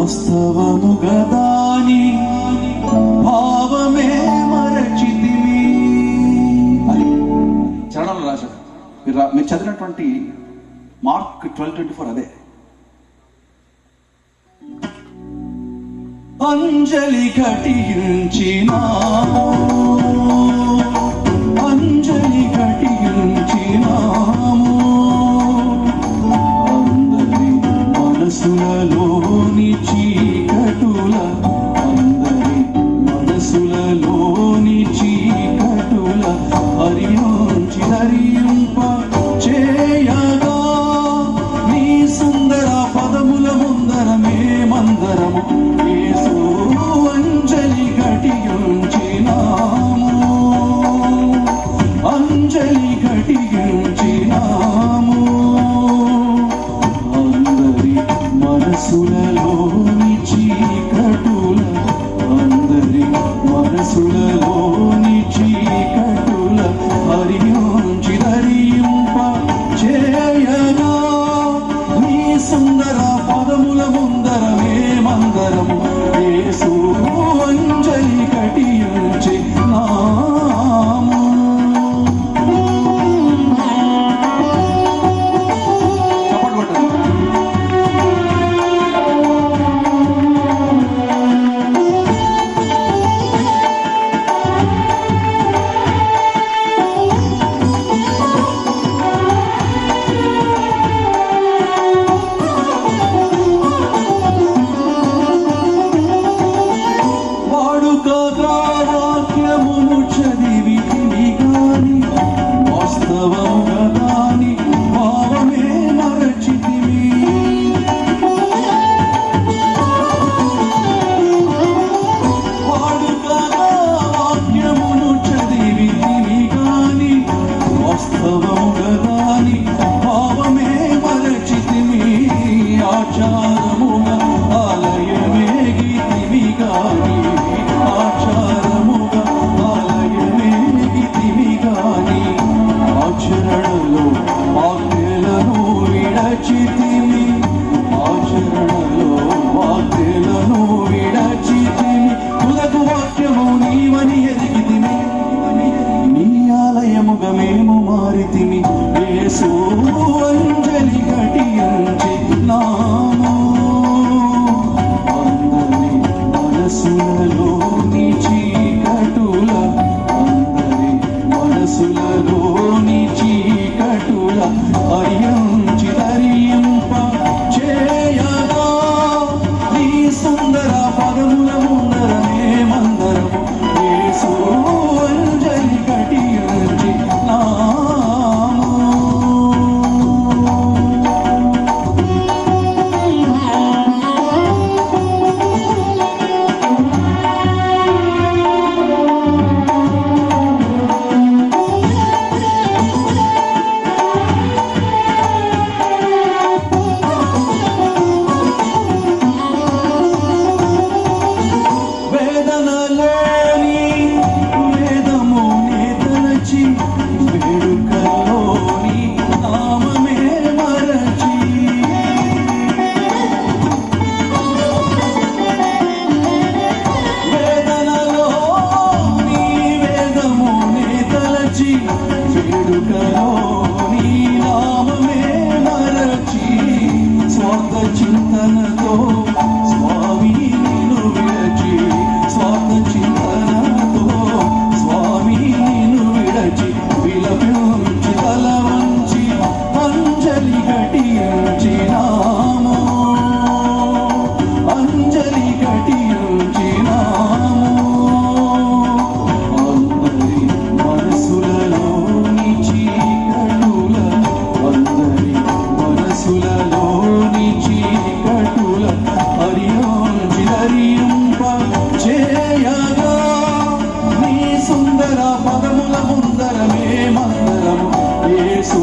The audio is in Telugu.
వాస్తవము గదాని భావమే మరచితిమి అని చరణంలో రాశాడు. మీరు చదివినటువంటి మార్క్ 12:24 అదే. అంజలి ఘటించినాము, అంజలి ఘటించినాము, అందరి మనసులలోని చీకటుల, అందరి మనసులలోని చీకటుల హరించి హరింప చేయగా నీ సుందర పదముల ముందర మేమందరము యేసు అంజలి ఘటించినాము, అంజలి ఘటించినాము, అందరి మనసులలోని చీకటుల, అందరి మనసులలోని చీకటుల హరించి ధరింప చేయగా నీ సుందర పదముల ముందర మేమందరము యేసు అంజలి ఘటించినాము. వాక్యమును చదివితిని గాని వాస్తవము గదాని భావమే మరచితిమి. వాక్యమును చదివితిని గాని వాస్తవము గదాని భావమే మరచితిమి. ఆచారముగా ఆలయమే గీతిమి గాని, ఆచారముగా ఆలయమే గీతిమి గాని, ఆచరణలో వాక్యలను విడచితిమి, ఆచరణలో వాక్యలను విడచితిమి. తుదకు వాక్యము నీవని ఎదిగితిమి, నీ ఆలయముగా మేము మారితిమి. యేసు అంజలి ఘటించినాము, అందరి మనసులలోని చీకటుల, అందరి మనసులలోని చీకటుల హరించి ధరింప చేయగా నీ సుందర పదముల ముందర మేమందరము యేసు అంజలి ఘటించినాము. వేదనలోని వేదమునే తలచి, వేడుకలోని నామమే మరచి, వేదనలోని వేదమునే తలచి, వేడుకలోని నామమే మరచి, స్వార్థ చింతనతో స్వామి నిన్ను విడచి, స్వార్థ చింతనతో స్వామి నిన్ను విడచి, విలపించి తల వంచి అంజలి ఘటించినాము, అంజలి ఘటించినాము. అందరి మనసులలోని చీకటుల, అందరి మనసులలోని చీకటుల హరించి ధరింప చేయగా నీ సుందర పదముల ముందర మేమందరము యేసు